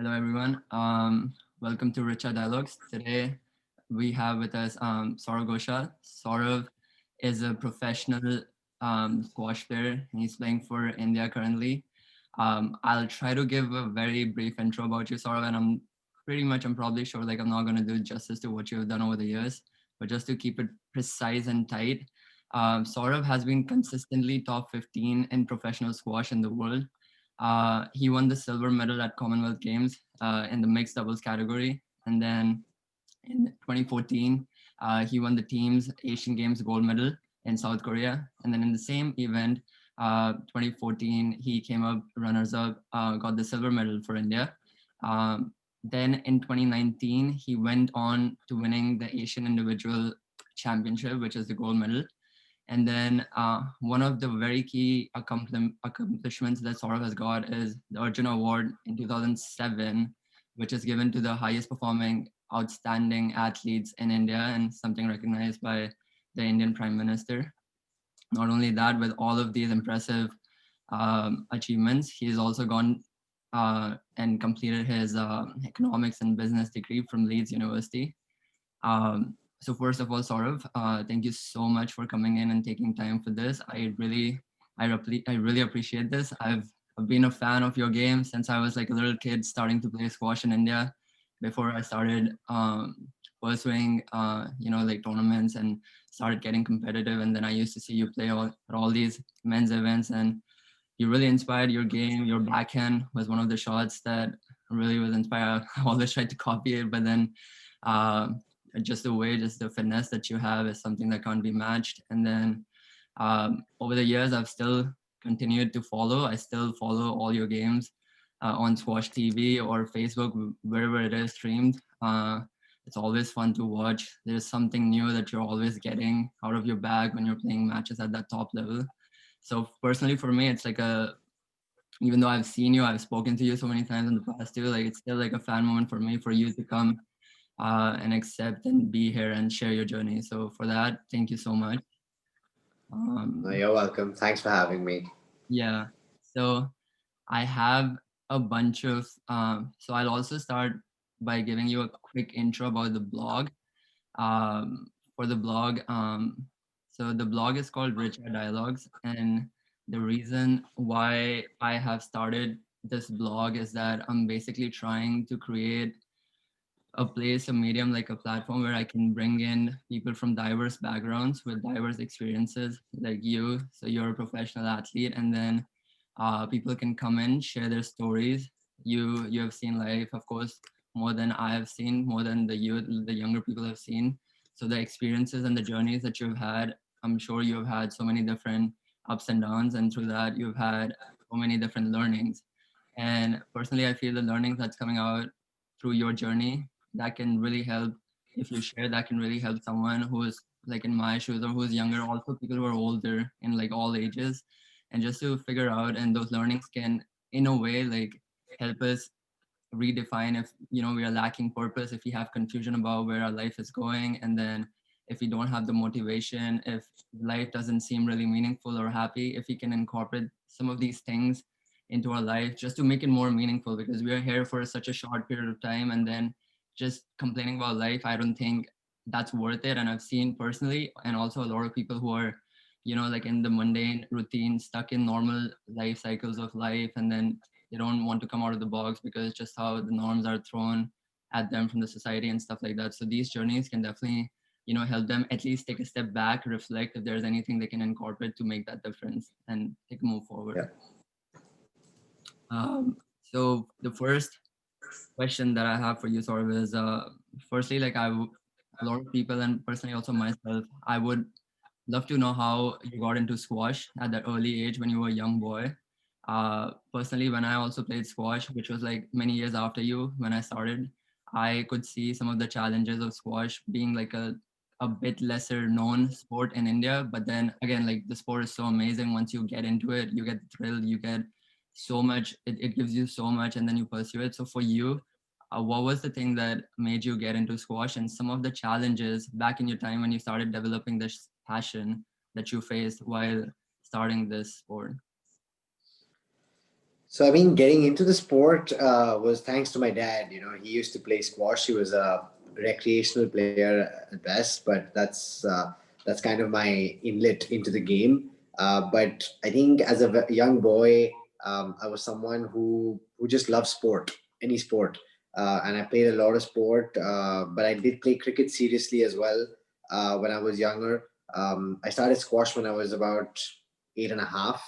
Hello, everyone. Welcome to REACHA Dialogues. Today, we have with us Saurav Ghosal. Saurav is a professional squash player. He's playing for India currently. I'll try to give a very brief intro about you, Saurav, and I'm probably sure like I'm not going to do justice to what you've done over the years, but just to keep it precise and tight, Saurav has been consistently top 15 in professional squash in the world. He won the silver medal at Commonwealth Games in the mixed doubles category. And then in 2014, he won the team's Asian Games gold medal in South Korea. And then in the same event, 2014, he came up runners up, got the silver medal for India. Then in 2019, he went on to winning the Asian Individual Championship, which is the gold medal. And then one of the very key accomplishments that Saurav has got is the Arjuna Award in 2007, which is given to the highest performing outstanding athletes in India and something recognized by the Indian Prime Minister. Not only that, with all of these impressive achievements, he has also gone and completed his economics and business degree from Leeds University. So first of all, Saurav, thank you so much for coming in and taking time for this. I really appreciate this. I've been a fan of your game since I was like a little kid starting to play squash in India. Before I started pursuing, like tournaments and started getting competitive, and then I used to see you play at all these men's events, and you really inspired your game. Your backhand was one of the shots that really was inspired. I always tried to copy it, but then uh, just the finesse that you have is something that can't be matched. And then over the years, I've still continued to follow. I still follow all your games on Squash TV or Facebook, wherever it is streamed. It's always fun to watch. There's something new that you're always getting out of your bag when you're playing matches at that top level. So personally, for me, it's like even though I've seen you, I've spoken to you so many times in the past too. Like it's still like a fan moment for me for you to come and accept and be here and share your journey. So for that, thank you so much. No, Um, you're welcome. Thanks for having me. yeah. So I have a bunch of. So I'll also start by giving you a quick intro about the blog. For the blog, so the blog is called REACHA Dialogues, and the reason why I have started this blog is that I'm basically trying to create a place, a medium, like a platform where I can bring in people from diverse backgrounds with diverse experiences, like you. So you're a professional athlete, and then people can come in, share their stories. You have seen life, of course, more than I have seen, more than the younger people have seen. So the experiences and the journeys that you've had, I'm sure you have had so many different ups and downs, and through that you've had so many different learnings. And personally, I feel the learnings that's coming out through your journey that can really help. If you share, that can really help someone who is like in my shoes or who's younger, also people who are older in like all ages, and just to figure out. And those learnings can in a way like help us redefine if we are lacking purpose, if we have confusion about where our life is going, and then if we don't have the motivation, if life doesn't seem really meaningful or happy, if we can incorporate some of these things into our life just to make it more meaningful, because we are here for such a short period of time, and then just complaining about life, I don't think that's worth it. And I've seen personally, and also a lot of people who are like in the mundane routine, stuck in normal life cycles of life, and then they don't want to come out of the box because it's just how the norms are thrown at them from the society and stuff like that. So these journeys can definitely help them at least take a step back, reflect if there's anything they can incorporate to make that difference and take a move forward. Yeah. So the first question that I have for you, sort of, is firstly, like a lot of people, and personally also myself, I would love to know how you got into squash at that early age when you were a young boy. Personally, when I also played squash, which was like many years after you, when I started, I could see some of the challenges of squash being like a bit lesser known sport in India. But then again, like the sport is so amazing. Once you get into it, you get the thrill, you get so much, it gives you so much, and then you pursue it. So for you, what was the thing that made you get into squash, and some of the challenges back in your time when you started developing this passion that you faced while starting this sport? So I mean, getting into the sport was thanks to my dad. He used to play squash. He was a recreational player at best, but that's kind of my inlet into the game. But I think as a young boy, I was someone who just loved sport, any sport, and I played a lot of sport. But I did play cricket seriously as well when I was younger. I started squash when I was about 8.5,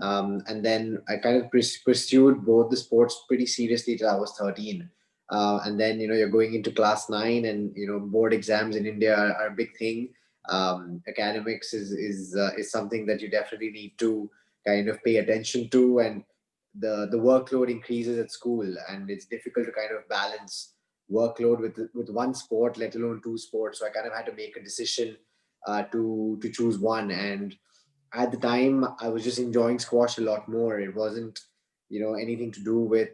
and then I kind of pursued both the sports pretty seriously till I was 13. And then, you're going into class 9, and, board exams in India are a big thing. Academics is something that you definitely need to kind of pay attention to. And the workload increases at school, and it's difficult to kind of balance workload with one sport, let alone two sports. So I kind of had to make a decision to choose one. And at the time I was just enjoying squash a lot more. It wasn't anything to do with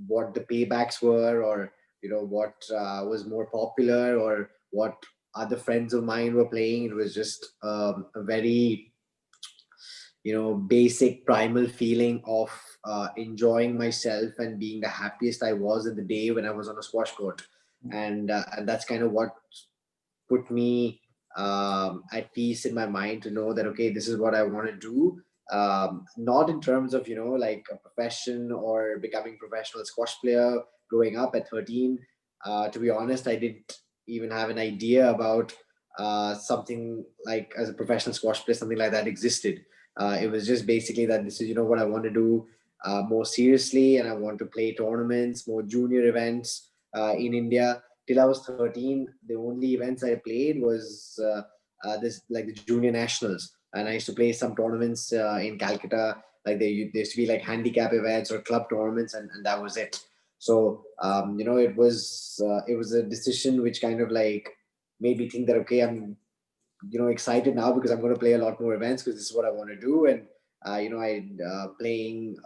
what the paybacks were, or what was more popular, or what other friends of mine were playing. It was just a very basic primal feeling of enjoying myself and being the happiest I was in the day when I was on a squash court. And that's kind of what put me at peace in my mind, to know that okay, this is what I want to do. Not in terms of like a profession or becoming professional squash player. Growing up at 13, to be honest, I didn't even have an idea about something like as a professional squash player, something like that existed. It was just basically that this is what I want to do more seriously, and I want to play tournaments, more junior events in India. Till I was 13, the only events I played was this, like the junior nationals, and I used to play some tournaments in Calcutta. Like they used to be like handicap events or club tournaments, and that was it. So it was a decision which kind of like made me think that okay, I'm excited now because I'm going to play a lot more events, because this is what I want to do. And I playing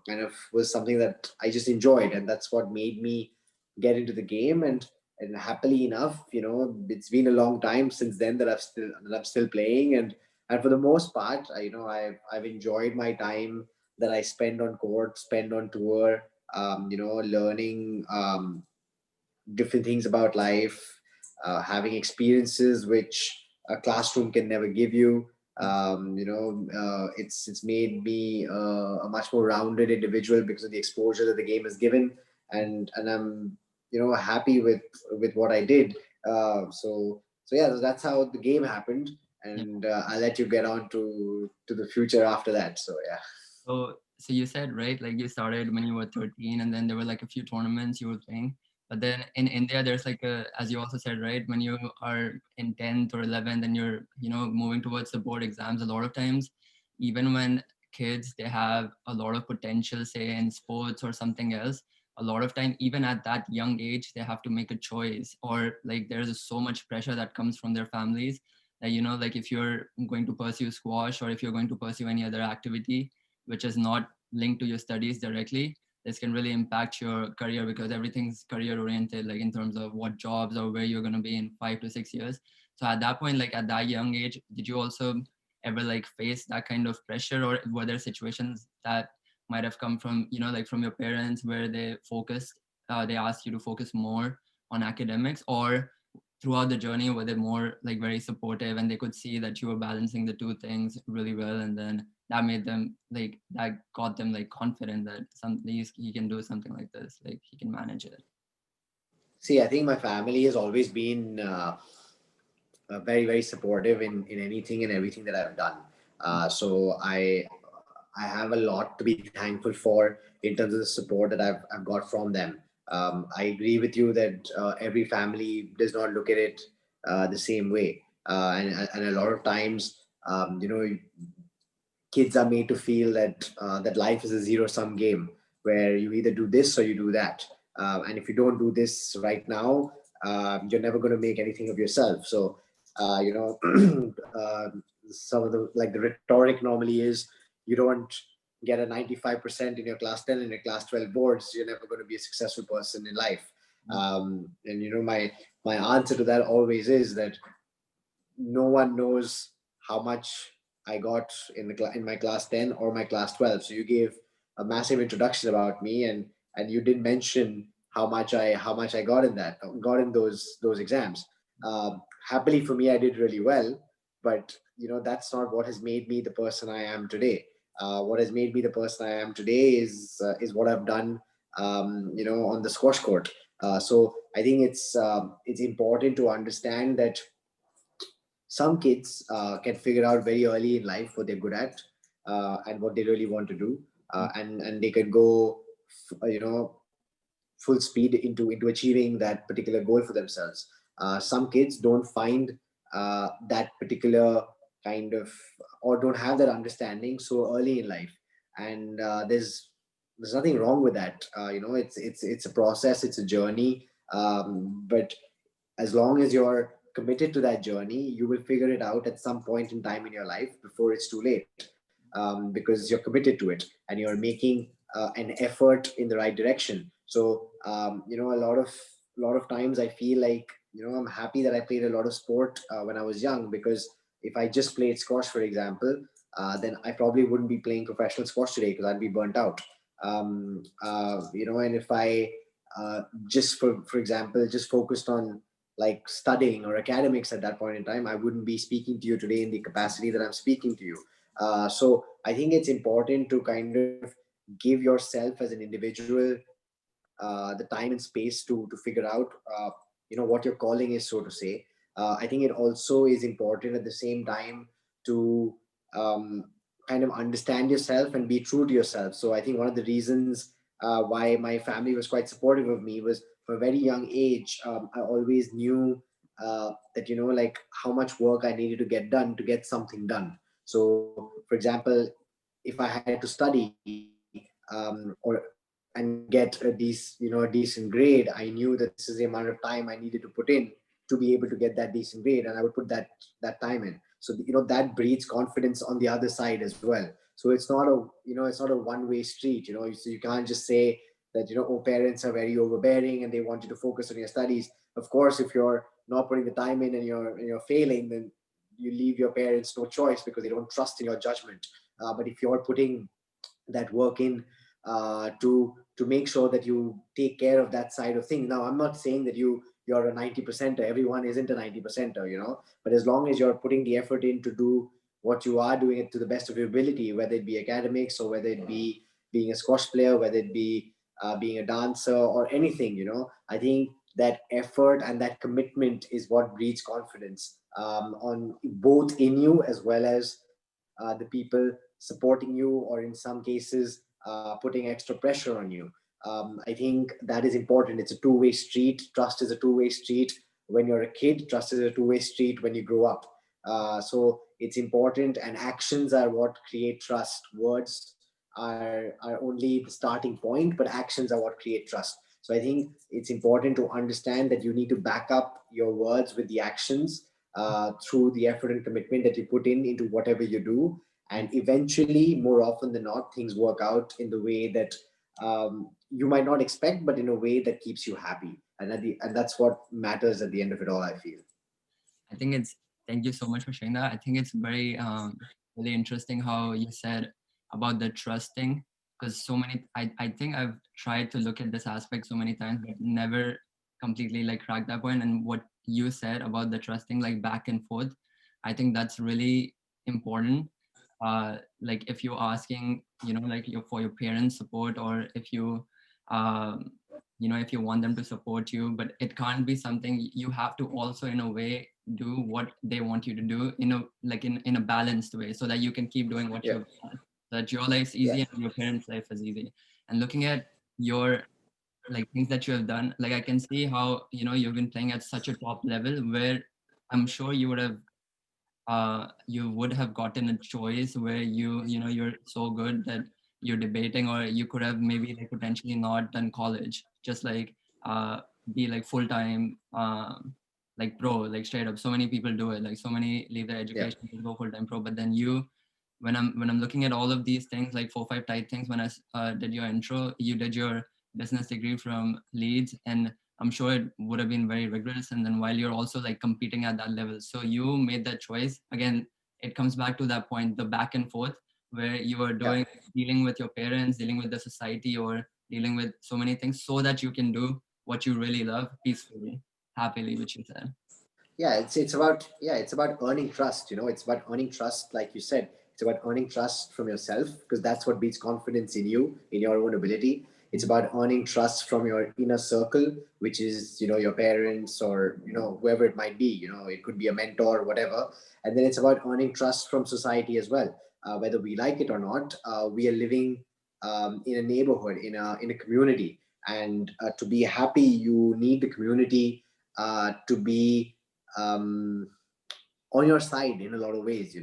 kind of was something that I just enjoyed, and that's what made me get into the game. And happily enough, it's been a long time since then that I'm still playing. And for the most part, I've enjoyed my time that I spend on court, spend on tour, learning different things about life, having experiences which a classroom can never give you. It's made me a much more rounded individual because of the exposure that the game has given. And I'm happy with what I did. So yeah, that's how the game happened. Yeah. And I'll let you get on to the future after that. So yeah. So you said, right, like you started when you were 13, and then there were like a few tournaments you were playing. But then in India, there's like as you also said, right, when you are in 10th or 11th and you're, moving towards the board exams, a lot of times, even when kids, they have a lot of potential, say in sports or something else, a lot of time, even at that young age, they have to make a choice, or like there's so much pressure that comes from their families that, like if you're going to pursue squash or if you're going to pursue any other activity which is not linked to your studies directly, this can really impact your career because everything's career oriented, like in terms of what jobs or where you're going to be in 5 to 6 years. So at that point, like at that young age, did you also ever like face that kind of pressure, or were there situations that might have come from, like from your parents where they asked you to focus more on academics, or throughout the journey were they more like very supportive and they could see that you were balancing the two things really well, and then that made them like that got them like confident that he can do something like this, like he can manage it. See, I think my family has always been very very supportive in anything and everything that I've done. So I have a lot to be thankful for in terms of the support that I've got from them. I agree with you that every family does not look at it the same way, and a lot of times, kids are made to feel that life is a zero sum game where you either do this or you do that, and if you don't do this right now, you're never going to make anything of yourself. So uh, some of the rhetoric normally is, you don't get a 95% in your class 10 and your class 12 boards, you're never going to be a successful person in life. And my answer to that always is that no one knows how much I got in my class 10 or my class 12. So you gave a massive introduction about me, and you did mention how much I got in those exams. Happily for me, I did really well, but that's not what has made me the person I am today. What has made me the person I am today is what I've done, on the squash court. So I think it's important to understand that some kids can figure out very early in life what they're good at, and what they really want to do, and they can go full speed into achieving that particular goal for themselves. Some kids don't find that particular kind of, or don't have that understanding so early in life, and there's nothing wrong with that. It's a process, it's a journey, but as long as you're committed to that journey, you will figure it out at some point in time in your life before it's too late, because you're committed to it and you're making an effort in the right direction. So a lot of times I feel like, I'm happy that I played a lot of sport when I was young, because if I just played squash, for example, then I probably wouldn't be playing professional squash today because I'd be burnt out. And if I just for example just focused on like studying or academics at that point in time, I wouldn't be speaking to you today in the capacity that I'm speaking to you. So I think it's important to kind of give yourself as an individual the time and space to figure out what your calling is, so to say. I think it also is important at the same time to um, kind of understand yourself and be true to yourself. So I think one of the reasons why my family was quite supportive of me was, from a very young age, I always knew that like how much work I needed to get done to get something done. So for example, if I had to study, or and get a decent grade, I knew that this is the amount of time I needed to put in to be able to get that decent grade, and I would put that time in. So that breeds confidence on the other side as well. So it's not a one-way street. So you can't just say that parents are very overbearing and they want you to focus on your studies. Of course, if you're not putting the time in and you're failing, then you leave your parents no choice because they don't trust in your judgment. But if you're putting that work in, to make sure that you take care of that side of things. Now, I'm not saying that you're a 90 percenter. Everyone isn't a 90 percenter, but as long as you're putting the effort in to do what you are doing it to the best of your ability, whether it be academics or whether it be being a squash player, whether it be being a dancer or anything, I think that effort and that commitment is what breeds confidence, on both in you as well as the people supporting you, or in some cases putting extra pressure on you. I think that is important. It's a two-way street. Trust is a two-way street when you're a kid. Trust is a two-way street when you grow up. So it's important, and actions are what create trust. Words are only the starting point, but actions are what create trust. So I think it's important to understand that you need to back up your words with the actions, through the effort and commitment that you put in into whatever you do. And eventually, more often than not, things work out in the way that you might not expect, but in a way that keeps you happy. And that's what matters at the end of it all, I feel. I think it's thank you so much for sharing that. I think it's very really interesting how you said about the trusting, because so many I think I've tried to look at this aspect so many times but never completely like cracked that point. And what you said about the trusting like back and forth, I think that's really important. Like if you're asking, like for your parents support, or if you um if you want them to support you, but it can't be something you have to also in a way do what they want you to do in a like in a balanced way, so that you can keep doing what Yeah. you've done, so that your life's Yeah. easy and your parents life is easy. And looking at your like things that you have done, like I can see how you've been playing at such a top level where I'm sure you would have gotten a choice where you're so good that you're debating, or you could have maybe like potentially not done college, just like be like full time like pro, like straight up. So many people do it, like so many leave their Yeah. education to go full time pro. But then when I'm looking at all of these things, like 4 5 tight things, when I did your intro, you did your business degree from Leeds, and I'm sure it would have been very rigorous. And then while you're also like competing at that level, so you made that choice again. it comes back to that point, the back and forth, where you are Yeah. dealing with your parents, dealing with the society, or dealing with so many things, so that you can do what you really love peacefully, happily, which you said. Yeah, it's about earning trust. It's about earning trust, like you said. It's about earning trust from yourself, because that's what beats confidence in you, in your own ability. It's about earning trust from your inner circle, which is your parents, or whoever it might be. It could be a mentor, whatever. And then it's about earning trust from society as well. Whether we like it or not, we are living in a neighborhood, in a community, and to be happy, you need the community to be um, on your side in a lot of ways.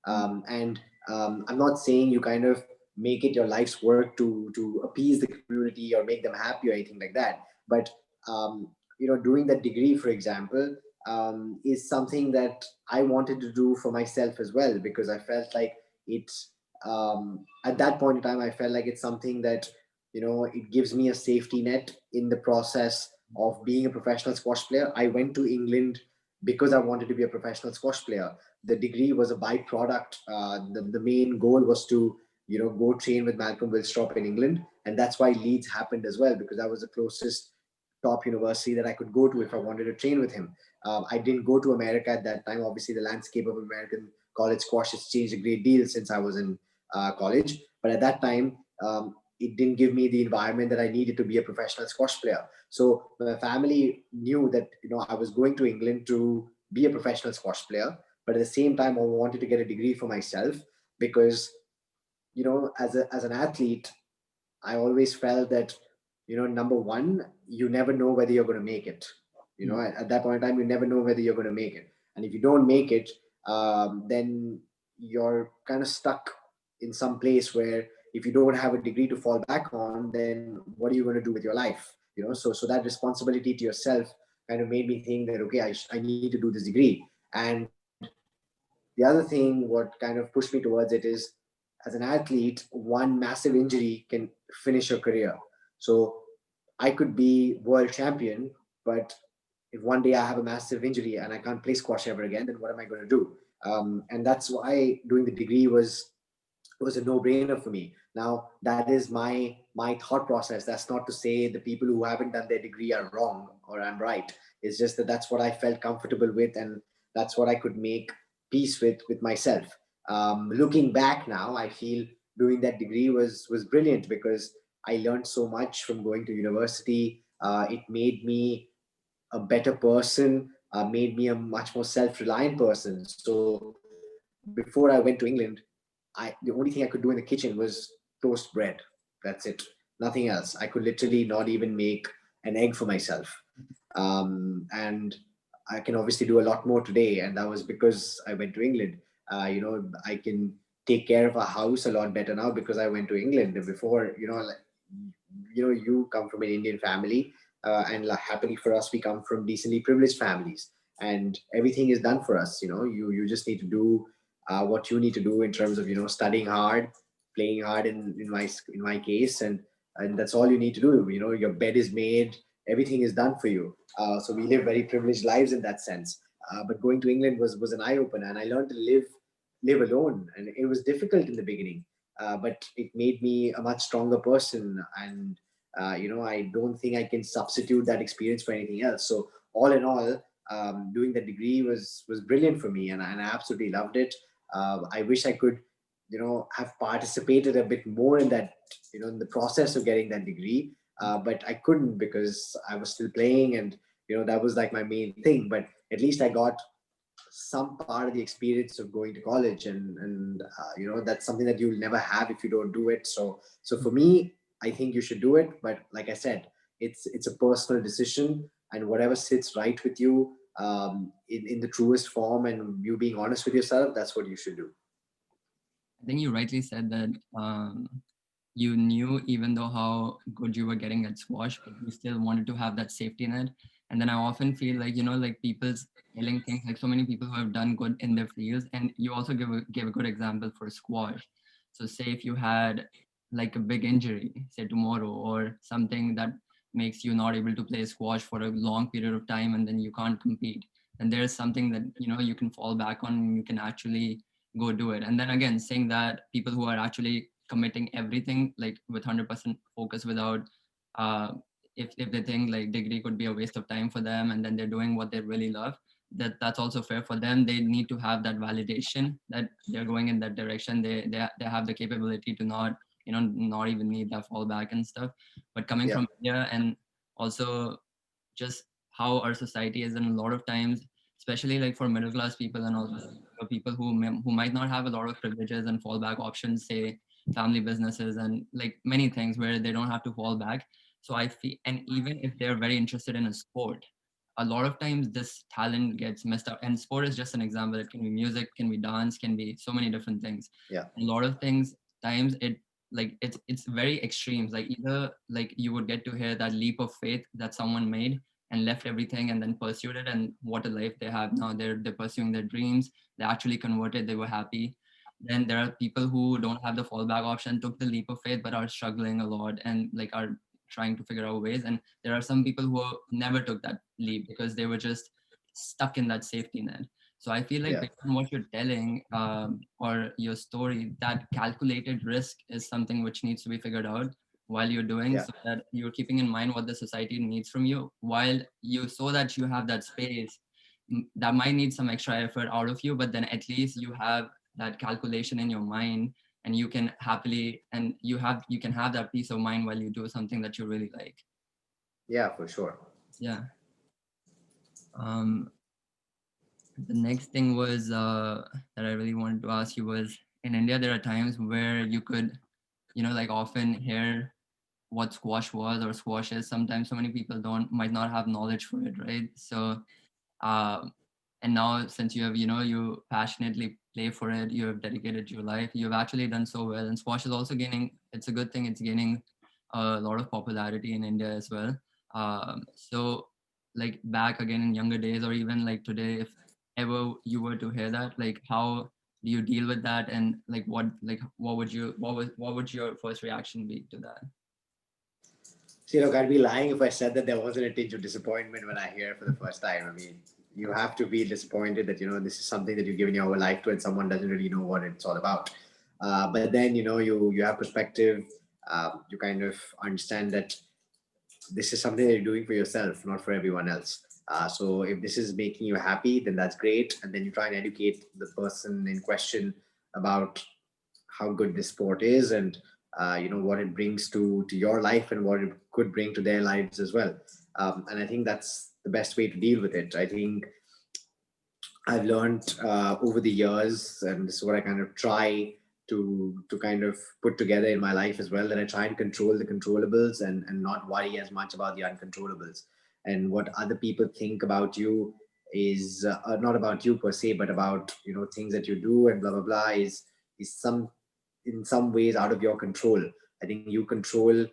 And I'm not saying you kind of make it your life's work to appease the community or make them happy or anything like that. But doing that degree, for example, is something that I wanted to do for myself as well, because I felt like it's at that point in time, I felt like it's something that it gives me a safety net in the process of being a professional squash player. I went to England because I wanted to be a professional squash player. The degree was a byproduct. The main goal was to go train with Malcolm Wilstrop in England, and that's why Leeds happened as well, because that was the closest top university that I could go to if I wanted to train with him. I didn't go to America at that time. Obviously, the landscape of American college squash has changed a great deal since I was in college. But at that time, it didn't give me the environment that I needed to be a professional squash player. So my family knew that I was going to England to be a professional squash player, but at the same time, I wanted to get a degree for myself, because as an athlete, I always felt that, number one, you never know whether you're going to make it. At that point in time, you never know whether you're going to make it. And if you don't make it, then you're kind of stuck in some place where if you don't have a degree to fall back on, then what are you going to do with your life? So that responsibility to yourself kind of made me think that, okay, I need to do this degree. And the other thing, what kind of pushed me towards it is, as an athlete, one massive injury can finish your career. So I could be world champion, but if one day I have a massive injury and I can't play squash ever again, then what am I going to do? And that's why doing the degree was a no-brainer for me. Now that is my thought process. That's not to say the people who haven't done their degree are wrong or I'm right. It's just that that's what I felt comfortable with, and that's what I could make peace with myself. Looking back now, I feel doing that degree was brilliant, because I learned so much from going to university. It made me a better person, made me a much more self-reliant person. So before I went to England, the only thing I could do in the kitchen was toast bread. That's it. Nothing else. I could literally not even make an egg for myself. And I can obviously do a lot more today, and that was because I went to England. I can take care of a house a lot better now because I went to England. Before, you come from an Indian family, and like, happily for us, we come from decently privileged families, and everything is done for us. You just need to do what you need to do in terms of studying hard, playing hard in my case, and that's all you need to do. Your bed is made, everything is done for you. So we live very privileged lives in that sense. But going to England was an eye opener, and I learned to live alone, and it was difficult in the beginning, but it made me a much stronger person. And I don't think I can substitute that experience for anything else. So all in all, doing the degree was brilliant for me, and I absolutely loved it. I wish I could have participated a bit more in that, in the process of getting that degree, but I couldn't because I was still playing, and that was like my main thing. But at least I got some part of the experience of going to college, and that's something that you'll never have if you don't do it. So for me, I think you should do it, but like I said, it's a personal decision, and whatever sits right with you, in the truest form, and you being honest with yourself, that's what you should do. I think you rightly said that you knew, even though how good you were getting at squash, but you still wanted to have that safety net. And then I often feel like, like people's telling things, like so many people who have done good in their fields. And you also give a good example for squash. So say if you had like a big injury, say tomorrow, or something that makes you not able to play squash for a long period of time, and then you can't compete, then there's something that, you can fall back on, and you can actually go do it. And then again, saying that people who are actually committing everything like with 100% focus without uh, if they think like degree could be a waste of time for them, and then they're doing what they really love, that's also fair for them. They need to have that validation that they're going in that direction. They have the capability to not, not even need that fallback and stuff. But coming Yeah, from India, and also just how our society is, and a lot of times, especially like for middle class people, and also for people who might not have a lot of privileges and fallback options, say family businesses and like many things where they don't have to fall back. So I feel, and even if they're very interested in a sport, a lot of times this talent gets messed up. And sport is just an example. It can be music, can be dance, can be so many different things. yeah, A lot of things times it like it's very extremes. Like either like you would get to hear that leap of faith that someone made and left everything and then pursued it, and what a life they have now. They're pursuing their dreams. They actually converted. They were happy. Then there are people who don't have the fallback option, took the leap of faith, but are struggling a lot and like are trying to figure out ways. And there are some people who never took that leap because they were just stuck in that safety net. So I feel like yeah, based on what you're telling, or your story, that calculated risk is something which needs to be figured out while you're doing, yeah, so that you're keeping in mind what the society needs from you, while you, so that you have that space that might need some extra effort out of you, but then at least you have that calculation in your mind, and you can happily, and you can have that peace of mind while you do something that you really like. yeah, for sure. Yeah. um the next thing was that I really wanted to ask you was, in India there are times where you could, like often hear what squash was or squash is. Sometimes so many people don't might not have knowledge for it, right? So um, and now since you have, you passionately play for it, you have dedicated your life, you've actually done so well. And squash is also gaining, it's a good thing, it's gaining a lot of popularity in India as well. So like back again in younger days, or even like today, if ever you were to hear that, like how do you deal with that? And what would you, what would your first reaction be to that? See, look, I'd be lying if I said that there wasn't a tinge of disappointment when I hear it for the first time. I mean, you have to be disappointed that, this is something that you've given your whole life to and someone doesn't really know what it's all about. But then, you have perspective. You kind of understand that this is something that you're doing for yourself, not for everyone else. So if this is making you happy, then that's great. And then you try and educate the person in question about how good this sport is, and what it brings to your life and what it could bring to their lives as well. And I think that's the best way to deal with it. I think I've learned over the years, and this is what I kind of try to kind of put together in my life as well, that I try and control the controllables, and not worry as much about the uncontrollables. And what other people think about you is not about you per se, but about things that you do and blah blah blah, is some in some ways out of your control. I think you control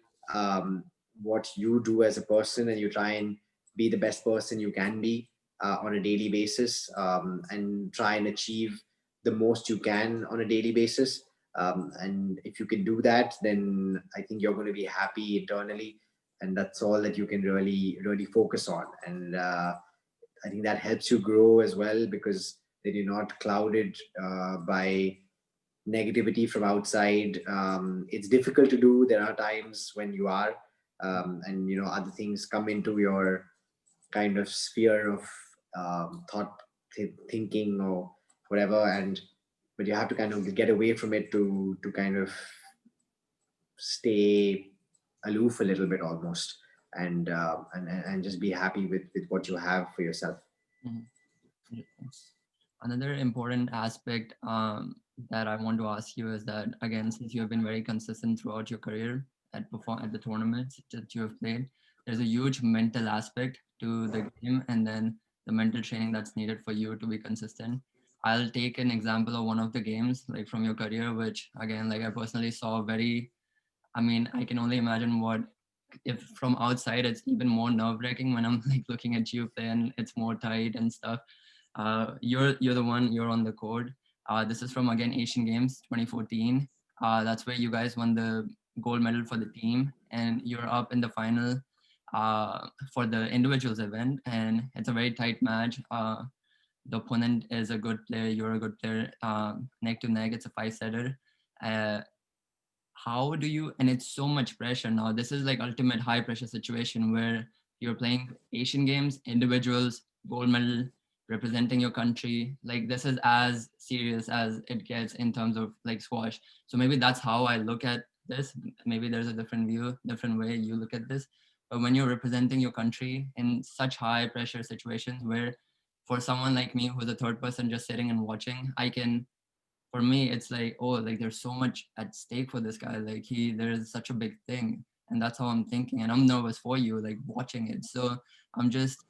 what you do as a person, and you try and be the best person you can be on a daily basis, and try and achieve the most you can on a daily basis. And if you can do that, then I think you're going to be happy internally, and that's all that you can really focus on. And I think that helps you grow as well, because then you're not clouded by negativity from outside. It's difficult to do. There are times when you are, and other things come into your kind of sphere of thought, thinking, or whatever, and but you have to kind of get away from it to kind of stay aloof a little bit almost, and just be happy with what you have for yourself. Mhm. Another important aspect that I want to ask you is that, again, since you have been very consistent throughout your career at the tournaments that you have played, there's a huge mental aspect to the game, and then the mental training that's needed for you to be consistent. I'll take an example of one of the games like from your career, which again, like I personally saw very, I mean, I can only imagine what, if from outside it's even more nerve wracking when I'm like looking at you play and it's more tight and stuff. You're the one, you're on the court. This is from again Asian Games 2014. That's where you guys won the gold medal for the team, and you're up in the final for the individuals event, and it's a very tight match. the opponent is a good player, you're a good player, neck to neck, it's a five setter. uh, how do you, and it's so much pressure now, this is like ultimate high pressure situation where you're playing Asian games, individuals, gold medal, representing your country, like this is as serious as it gets in terms of like squash. So maybe that's how I look at this. Maybe there's a different view, different way you look at this. But when you're representing your country in such high pressure situations where for someone like me who's a third person just sitting and watching, I can, for me it's like, oh, like there's so much at stake for this guy, like there is such a big thing. And that's how I'm thinking, and I'm nervous for you like watching it. So I'm just,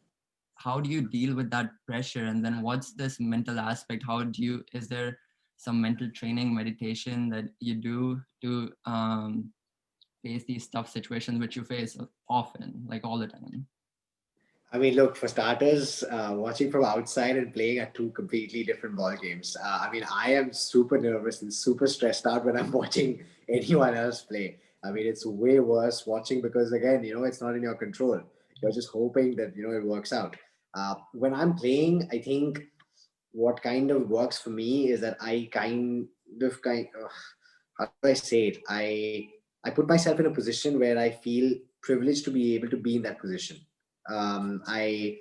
how do you deal with that pressure? And then what's this mental aspect? How do you, is there some mental training, meditation that you do to face these tough situations which you face often, like all the time? I mean, look, for starters, watching from outside and playing are two completely different ball games. I mean, I am super nervous and super stressed out when I'm watching anyone else play. I mean, it's way worse watching because, again, it's not in your control. You're just hoping that, it works out. When I'm playing, I think what kind of works for me is that I how do I say it? I put myself in a position where I feel privileged to be able to be in that position. I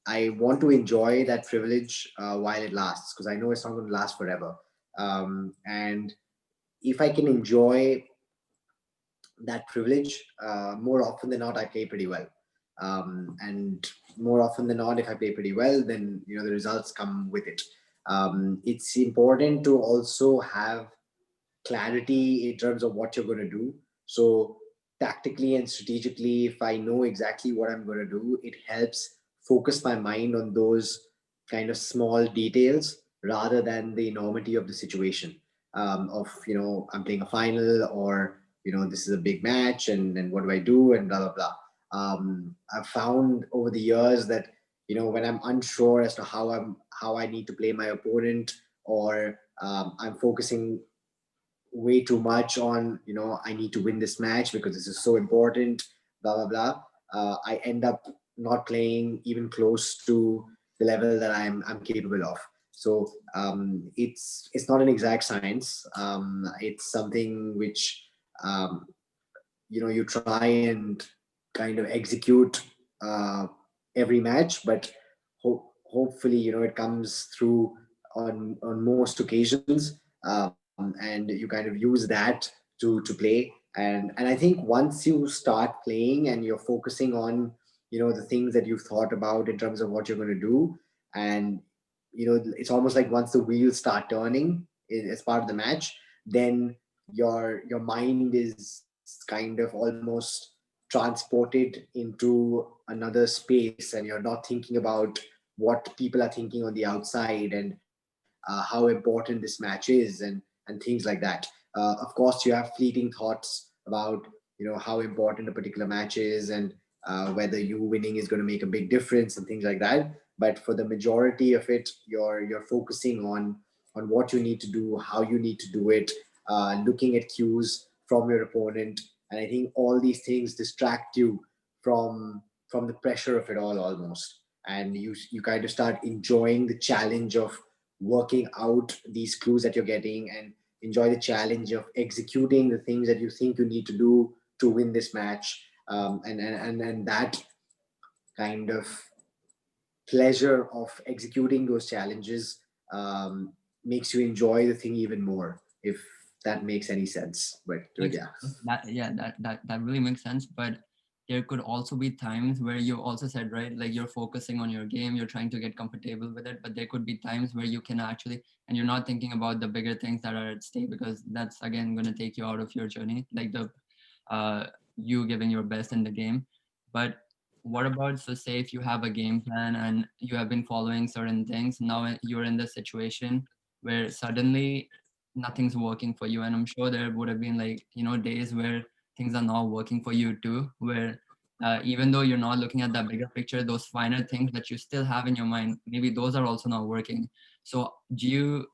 want to enjoy that privilege while it lasts because I know it's not going to last forever. And if I can enjoy that privilege, more often than not, I play pretty well. And more often than not, if I play pretty well, then the results come with it. It's important to also have clarity in terms of what you're going to do. So tactically and strategically, if I know exactly what I'm going to do, it helps focus my mind on those kind of small details rather than the enormity of the situation. Of I'm playing a final, or this is a big match, and what do I do, and blah blah blah. I've found over the years that when I'm unsure as to how I need to play my opponent, or I'm focusing way too much on I need to win this match because this is so important, blah blah blah. I end up not playing even close to the level that I'm capable of. So it's not an exact science. It's something which you try and kind of execute uh, every match, but hopefully it comes through on most occasions. And you kind of use that to play. And I think once you start playing and you're focusing on the things that you've thought about in terms of what you're going to do, and it's almost like once the wheels start turning as part of the match, then your mind is kind of almost transported into another space, and you're not thinking about what people are thinking on the outside, and how important this match is, and things like that. Of course, you have fleeting thoughts about how important a particular match is, and whether you winning is going to make a big difference and things like that. But for the majority of it, you're focusing on what you need to do, how you need to do it, looking at cues from your opponent. And I think all these things distract you from the pressure of it all almost. And you kind of start enjoying the challenge of working out these clues that you're getting, and enjoy the challenge of executing the things that you think you need to do to win this match. And that kind of pleasure of executing those challenges makes you enjoy the thing even more, if that makes any sense. But Makes yeah. sense. That, yeah, that really makes sense. But there could also be times where you also said, right, like you're focusing on your game, you're trying to get comfortable with it, but there could be times where you can actually, and you're not thinking about the bigger things that are at stake, because that's again going to take you out of your journey, like the you giving your best in the game. But what about, so say if you have a game plan and you have been following certain things, now you're in this situation where suddenly nothing's working for you, and I'm sure there would have been like days where things are not working for you too, where even though you're not looking at that bigger picture, those finer things that you still have in your mind, maybe those are also not working. So do you,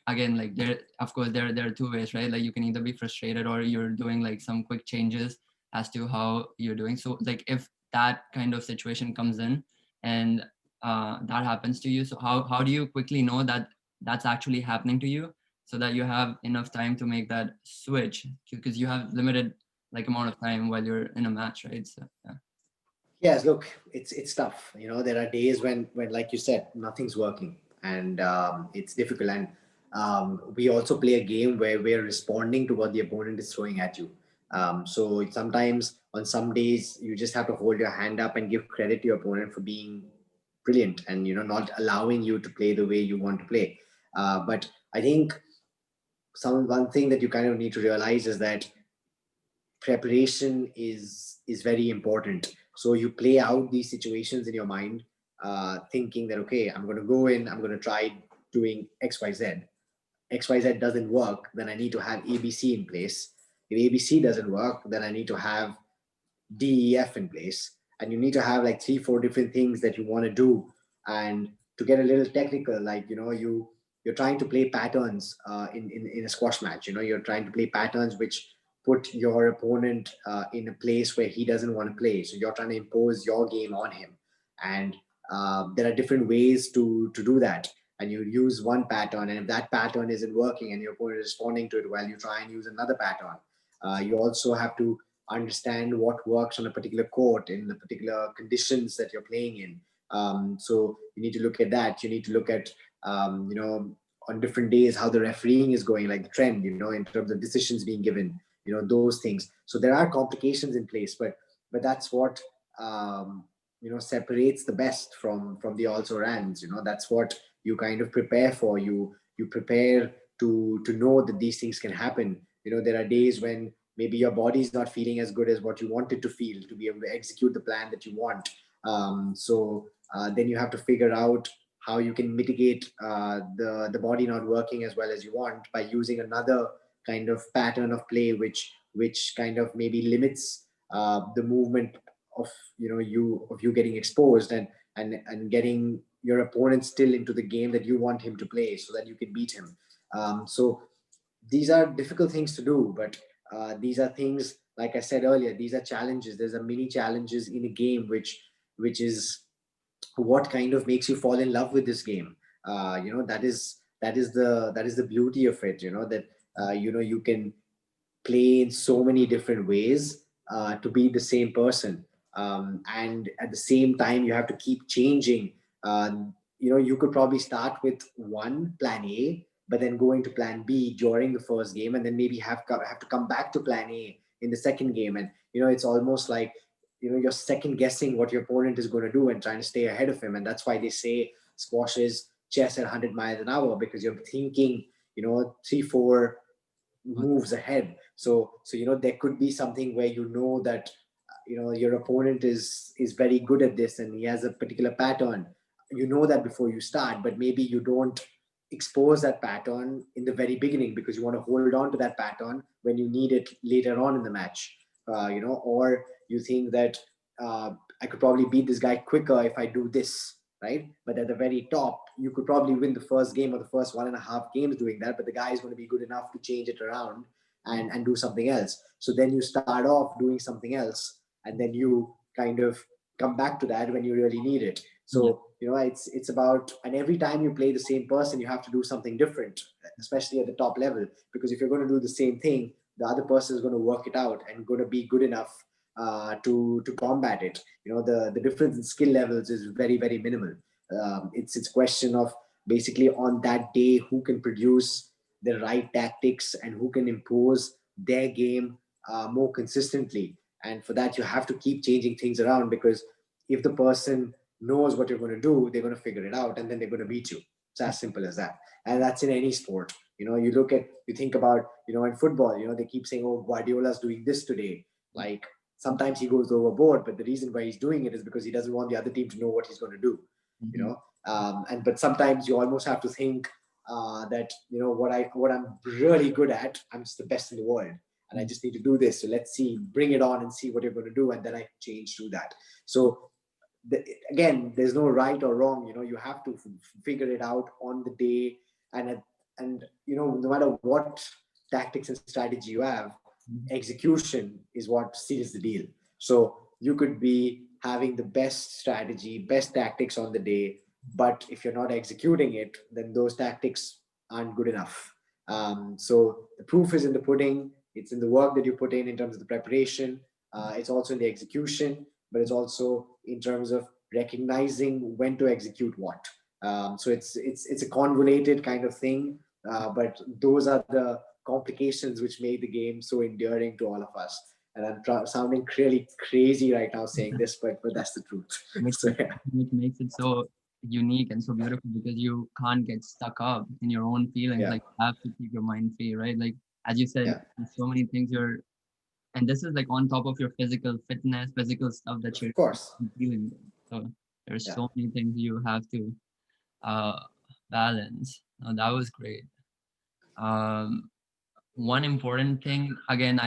again, like there, of course there are two ways, right? Like you can either be frustrated or you're doing like some quick changes as to how you're doing. So like if that kind of situation comes in, and that happens to you. So how do you quickly know that that's actually happening to you, so that you have enough time to make that switch, because you have limited like amount of time while you're in a match, right? So yeah. Yes, look, it's tough. There are days when like you said, nothing's working, and it's difficult. And we also play a game where we're responding to what the opponent is throwing at you. So sometimes on some days you just have to hold your hand up and give credit to your opponent for being brilliant, and not allowing you to play the way you want to play. But I think one thing that you kind of need to realize is that preparation is very important. So you play out these situations in your mind, thinking that, okay, I'm going to go in, I'm going to try doing XYZ doesn't work, then I need to have ABC in place. If ABC doesn't work, then I need to have DEF in place, and you need to have like 3 4 different things that you want to do. And to get a little technical, like you're trying to play patterns in a squash match. You're trying to play patterns which put your opponent in a place where he doesn't want to play, so you're trying to impose your game on him. And there are different ways to do that. And you use one pattern, and if that pattern isn't working and your opponent is responding to it, well, you try and use another pattern. You also have to understand what works on a particular court in the particular conditions that you're playing in. So you need to look at that. You need to look at on different days how the refereeing is going, like the trend, in terms of decisions being given, those things. So there are complications in place, but that's what separates the best from the also rans. That's what you kind of prepare for. You prepare to know that these things can happen. There are days when maybe your body's not feeling as good as what you want it to feel to be able to execute the plan that you want. So then you have to figure out how you can mitigate the body not working as well as you want by using another kind of pattern of play, which kind of maybe limits the movement of you getting exposed, and getting your opponent still into the game that you want him to play so that you can beat him. So these are difficult things to do, but these are things, like I said earlier, these are challenges. There's a mini challenges in a game, which is what kind of makes you fall in love with this game. That is the beauty of it. That you can play in so many different ways to be the same person, and at the same time you have to keep changing. You could probably start with one plan A, but then go into plan B during the first game, and then maybe have to come back to plan A in the second game. And it's almost like you're second guessing what your opponent is going to do and trying to stay ahead of him. And that's why they say squash is chess at 100 miles an hour, because you're thinking 3 4 moves ahead. So there could be something where that your opponent is very good at this and he has a particular pattern. That before you start, but maybe you don't expose that pattern in the very beginning because you want to hold on to that pattern when you need it later on in the match. Or you think that I could probably beat this guy quicker if I do this, right? But at the very top, you could probably win the first game or the first 1.5 games doing that, but the guy is going to be good enough to change it around and do something else. So then you start off doing something else, and then you kind of come back to that when you really need it. Yeah. So it's about, and every time you play the same person, you have to do something different, especially at the top level, because if you're going to do the same thing, the other person is going to work it out and going to be good enough to combat it. The difference in skill levels is very very minimal. It's question of basically on that day who can produce the right tactics and who can impose their game more consistently. And for that, you have to keep changing things around, because if the person knows what you're going to do, they're going to figure it out and then they're going to beat you. It's as simple as that. And that's in any sport. You think about, in football, they keep saying, oh, Guardiola's doing this today. Like, sometimes he goes overboard, but the reason why he's doing it is because he doesn't want the other team to know what he's going to do. you Mhm. know and but sometimes you almost have to think that what I'm really good at, I'm just the best in the world, and I Mhm. just need to do this. So let's see, bring it on and see what you're going to do, and then I change to that. So again, there's no right or wrong. You have to figure it out on the day. And no matter what tactics and strategy you have, Mhm. execution is what seals the deal. So you could be having the best strategy, best tactics on the day, but if you're not executing it, then those tactics aren't good enough. So the proof is in the pudding. It's in the work that you put in terms of the preparation. It's also in the execution, but it's also in terms of recognizing when to execute what. So it's a convoluted kind of thing, but those are the complications which made the game so endearing to all of us. And I'm sounding really crazy right now saying this, but that's the truth. which So yeah, which makes it so unique and so beautiful because you can't get stuck up in your own feelings. yeah, Like you have to keep your mind free, right? Like as you said, yeah, there's so many things you're, and this is like on top of your physical fitness, physical stuff that you're of course, dealing with. So there's yeah. so many things you have to uh balance. No, that was great. Um, one important thing again,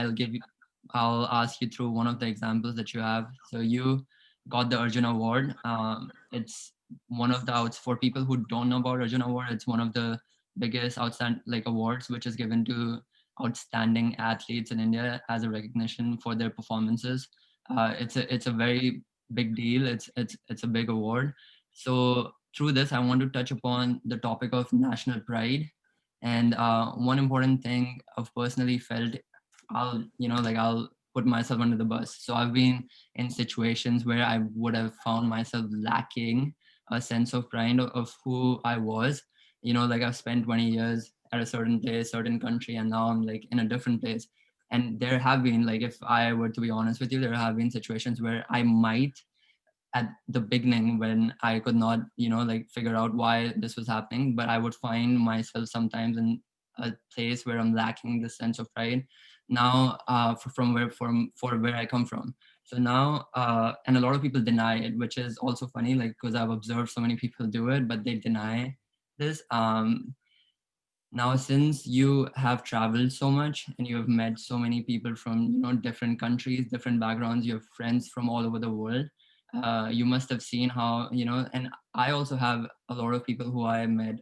I'll ask you through one of the examples that you have. So you got the Arjun Award. It's one of the outs for people who don't know about Arjun Award. It's one of the biggest outstand like awards which is given to outstanding athletes in India as a recognition for their performances. It's a very big deal. It's a big award. So through this I want to touch upon the topic of national pride. And one important thing I've personally felt, I'll put myself under the bus. So I've been in situations where I would have found myself lacking a sense of pride of who I was. Like I've spent 20 years at a certain place, certain country, and now I'm like in a different place. And there have been, like, if I were to be honest with you, there have been situations where I might at the beginning when I could not, like figure out why this was happening, but I would find myself sometimes in a place where I'm lacking the sense of pride. Now, from for where I come from. So now, and a lot of people deny it, which is also funny, like because I've observed so many people do it, but they deny this. Now, since you have traveled so much and you have met so many people from different countries, different backgrounds, you have friends from all over the world. You must have seen how and I also have a lot of people who I met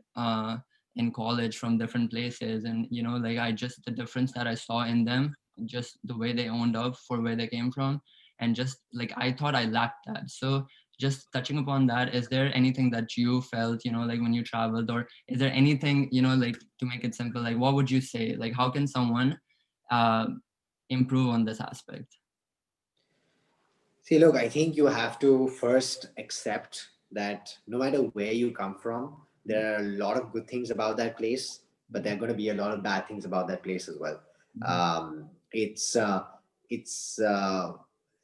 in college from different places, and like I just the difference that I saw in them, just the way they owned up for where they came from, and just like I thought I lacked that. So just touching upon that, is there anything that you felt like when you traveled, or is there anything like to make it simple, like what would you say, like how can someone uh, improve on this aspect? See, look, I think you have to first accept that no matter where you come from, there are a lot of good things about that place, but there are going to be a lot of bad things about that place as well. Mhm. It's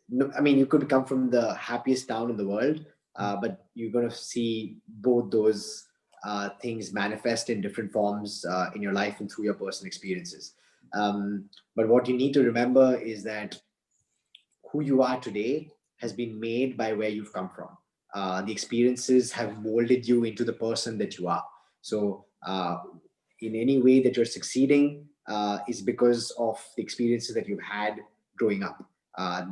no, I mean, you could come from the happiest town in the world, but you're going to see both those things manifest in different forms in your life and through your personal experiences. But what you need to remember is that who you are today has been made by where you've come from. The experiences have molded you into the person that you are. So, in any way that you're succeeding, is because of the experiences that you've had growing up.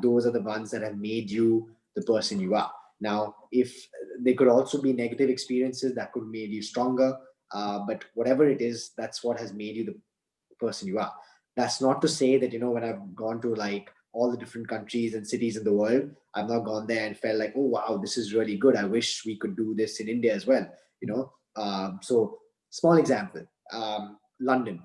Those are the ones that have made you the person you are. Now, if they could also be negative experiences that could made you stronger, but whatever it is, that's what has made you the person you are. That's not to say that, when I've gone to like all the different countries and cities in the world, I've not gone there and felt like, oh wow, this is really good. I wish we could do this in India as well. So small example, London,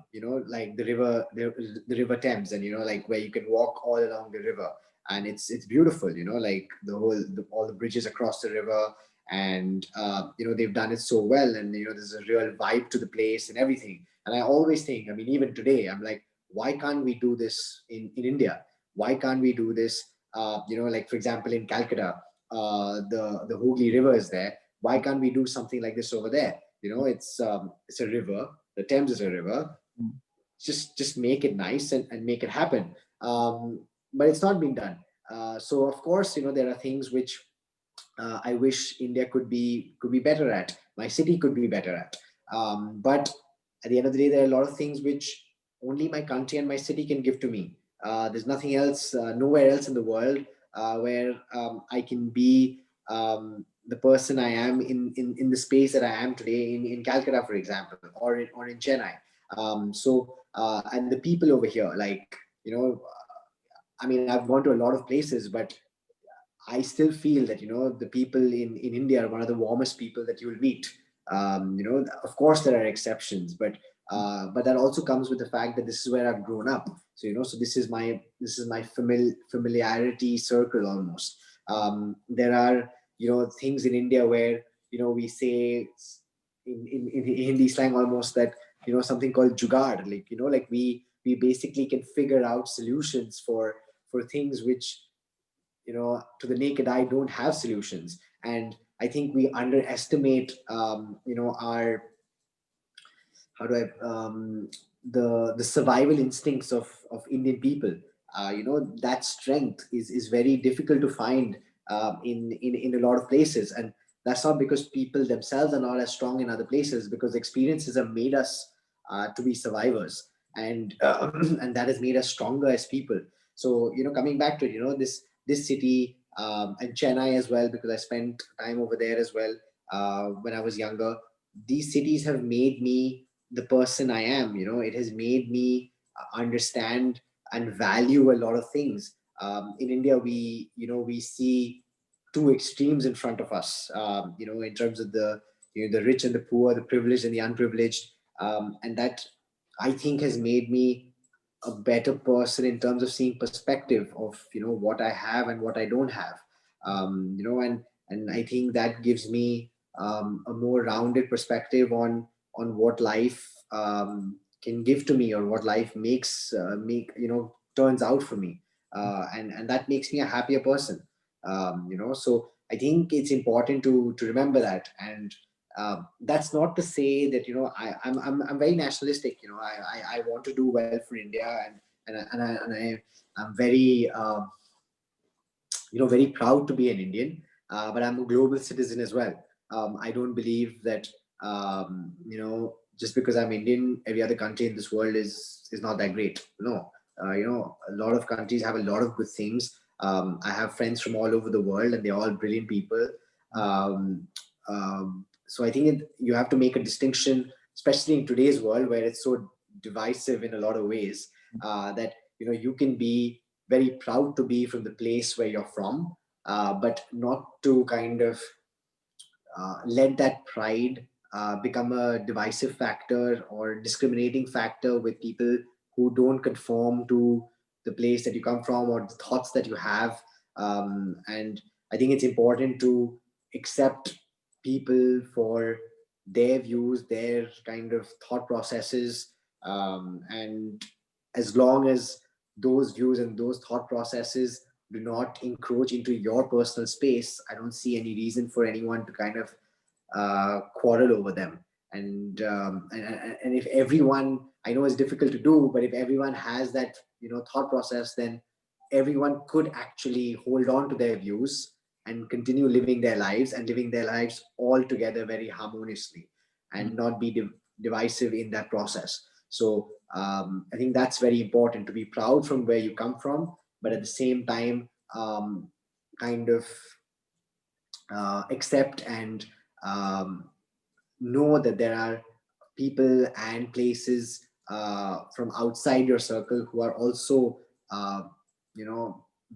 like the river Thames, and like where you can walk all along the river, and it's beautiful. Like all the bridges across the river, and they've done it so well, and there's a real vibe to the place and everything. And I always think, I mean, even today, I'm like, why can't we do this in India? Why can't we do this? Like for example, in Calcutta, the Hooghly River is there. Why can't we do something like this over there? It's a river. The Thames is a river. Just make it nice and make it happen. But it's not being done. So of course, there are things which I wish India could be better at. My city could be better at. But at the end of the day, there are a lot of things which only my country and my city can give to me. There's nothing else, nowhere else in the world where I can be the person I am in the space that I am today in Calcutta, for example, or in Chennai. And the people over here, like, I mean, I've gone to a lot of places, but I still feel that, the people in India are one of the warmest people that you'll meet. Of course there are exceptions, but that also comes with the fact that this is where I've grown up. So, so this is my familiarity circle almost. There are, things in India where, we say in Hindi slang almost that, something called jugaad, like, like we basically can figure out solutions for things which, to the naked eye don't have solutions. And I think we underestimate, our, how do I, the survival instincts of Indian people. That strength is very difficult to find, in a lot of places. And that's not because people themselves are not as strong in other places, because experiences have made us, to be survivors. And and that has made us stronger as people. So, coming back to it, this city, and Chennai as well, because I spent time over there as well, when I was younger. These cities have made me the person I am. It has made me understand and value a lot of things. In India, we see two extremes in front of us. In terms of the rich and the poor, the privileged and the unprivileged, and that, I think, has made me a better person in terms of seeing perspective of, what I have and what I don't have. And I think that gives me, a more rounded perspective on what life, can give to me, or what life make turns out for me. And that makes me a happier person. So I think it's important to remember that. And that's not to say that, I'm very nationalistic. I want to do well for India, I'm very, very proud to be an Indian. But I'm a global citizen as well. I don't believe that, just because I'm Indian, every other country in this world is not that great. No, a lot of countries have a lot of good things. I have friends from all over the world, and they're all brilliant people. Um, so I think you have to make a distinction, especially in today's world where it's so divisive in a lot of ways. That, you can be very proud to be from the place where you're from, but not to kind of, let that pride, become a divisive factor or discriminating factor with people who don't conform to the place that you come from or the thoughts that you have. And I think it's important to accept people for their views, their kind of thought processes. And as long as those views and those thought processes do not encroach into your personal space, I don't see any reason for anyone to kind of, quarrel over them. And if everyone, I know it's difficult to do, but if everyone has that, thought process, then everyone could actually hold on to their views and continue living their lives all together very harmoniously, and not be divisive in that process. So, I think that's very important, to be proud from where you come from, but at the same time, kind of, accept and, um, know that there are people and places, from outside your circle who are also, uh,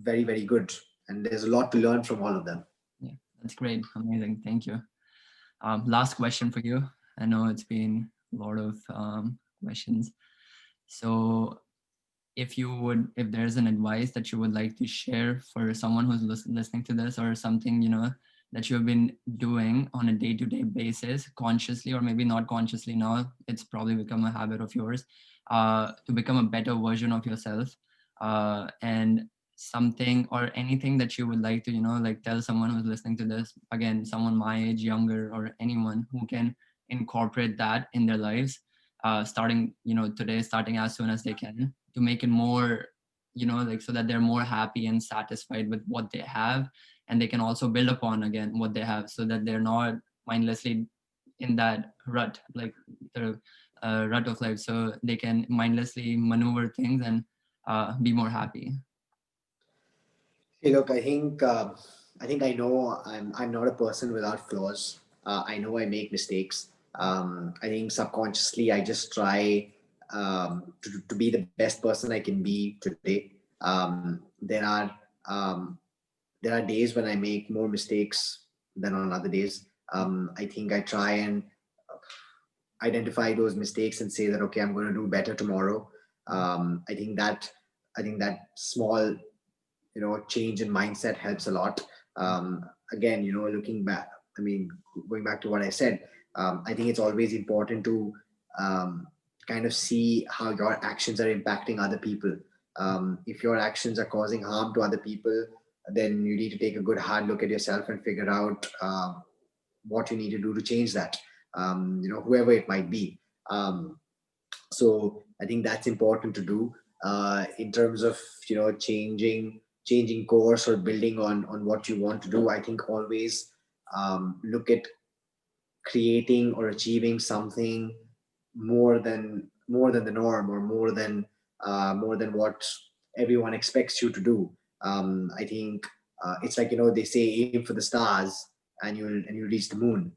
very, very good. And there's a lot to learn from all of them. Yeah, that's great. Amazing. Thank you. Last question for you. I know it's been a lot of questions. So, if there's an advice that you would like to share for someone who's listening to this, or something, that you have been doing on a day-to-day basis, consciously or maybe not consciously now, it's probably become a habit of yours, to become a better version of yourself, and something or anything that you would like to, like tell someone who's listening to this, again, someone my age, younger, or anyone who can incorporate that in their lives, starting, today, starting as soon as they can, to make it more, like, so that they're more happy and satisfied with what they have, and they can also build upon again what they have, so that they're not mindlessly in that rut, like the rut of life, so they can mindlessly maneuver things and be more happy. Hey, look, I think I know I'm not a person without flaws. I know I make mistakes. I think subconsciously I just try, to be the best person I can be today. There are there are days when I make more mistakes than on other days. I think I try and identify those mistakes and say that, okay, I'm going to do better tomorrow. I think that small, change in mindset helps a lot. Again, looking back, I mean, going back to what I said, I think it's always important to um, kind of see how your actions are impacting other people. If your actions are causing harm to other people, then you need to take a good hard look at yourself and figure out what you need to do to change that. Whoever it might be. So I think that's important to do in terms of changing course or building on what you want to do. I think always look at creating or achieving something more than the norm, or more than what everyone expects you to do. I think it's like, they say aim for the stars and you reach the moon.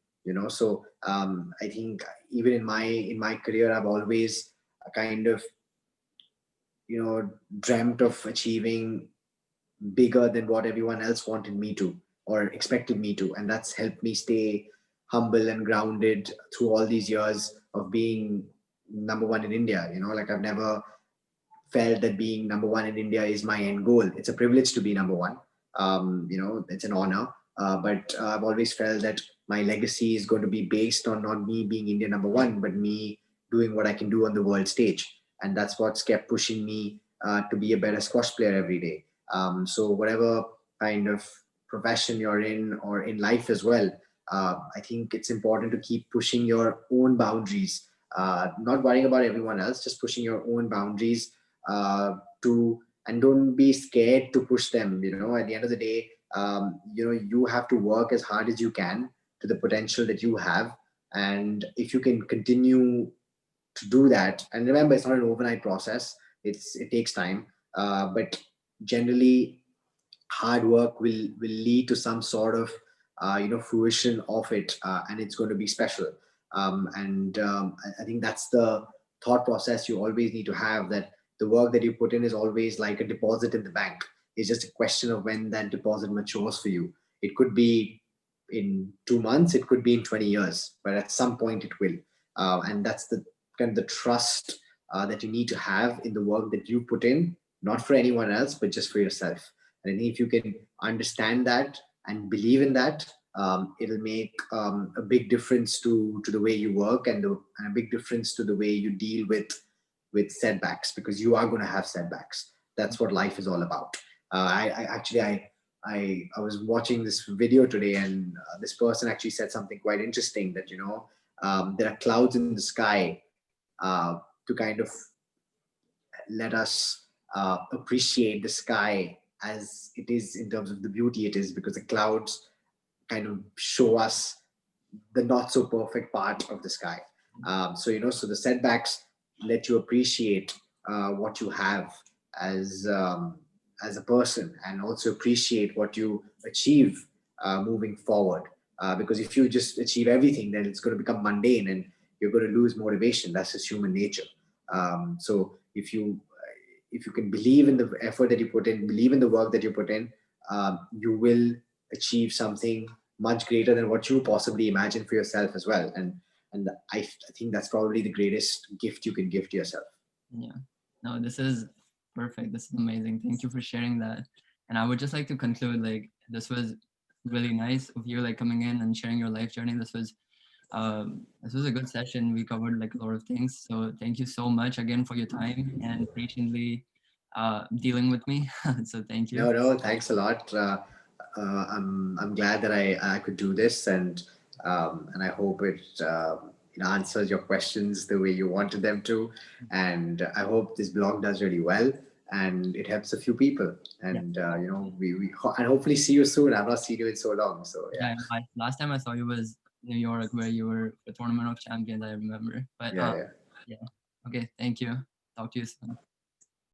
So I think even in my career, I've always kind of dreamt of achieving bigger than what everyone else wanted me to or expected me to, and that's helped me stay humble and grounded through all these years of being number one in India. Like, I've never felt that being number one in India is my end goal. It's a privilege to be number one. It's an honor. But I've always felt that my legacy is going to be based on not me being India number one, but me doing what I can do on the world stage. And that's what's kept pushing me to be a better squash player every day. So whatever kind of profession you're in or in life as well, I think it's important to keep pushing your own boundaries, not worrying about everyone else, just pushing your own boundaries uh, to and don't be scared to push them. At the end of the day, you have to work as hard as you can to the potential that you have, and if you can continue to do that, and remember, it's not an overnight process. It takes time, but generally hard work will lead to some sort of fruition of it, and it's going to be special. And I think that's the thought process you always need to have, that the work that you put in is always like a deposit in the bank. It's just a question of when that deposit matures for you. It could be in 2 months, it could be in 20 years, but at some point it will. And that's the kind of the trust that you need to have in the work that you put in, not for anyone else, but just for yourself. And I think if you can understand that and believe in that, it'll make a big difference to the way you work, and a big difference to the way you deal with setbacks, because you are going to have setbacks. That's what life is all about. I actually I was watching this video today, and this person actually said something quite interesting, that there are clouds in the sky to kind of let us appreciate the sky as it is, in terms of the beauty it is, because the clouds kind of show us the not so perfect part of the sky. So the setbacks let you appreciate what you have as as a person, and also appreciate what you achieve moving forward. Because if you just achieve everything, then it's going to become mundane, and you're going to lose motivation. That's just human nature. So if you can believe in the effort that you put in, believe in the work that you put in, you will achieve something much greater than what you possibly imagine for yourself as well. And I think that's probably the greatest gift you can give to yourself. Yeah. No, this is perfect. This is amazing. Thank you for sharing that. And I would just like to conclude, like, this was really nice of you, like, coming in and sharing your life journey. This was a good session. We covered like a lot of things. So thank you so much again for your time and patiently dealing with me. So thank you. No, thanks a lot. I'm glad that I could do this, and I hope it answers your questions the way you wanted them to, and I hope this blog does really well and it helps a few people. Yeah. And and hopefully see you soon. I've not seen you in so long, so yeah. Yeah. Last time I saw you was New York, where you were the Tournament of Champions, I remember. But Yeah. yeah. Okay. Thank you. Talk to you soon.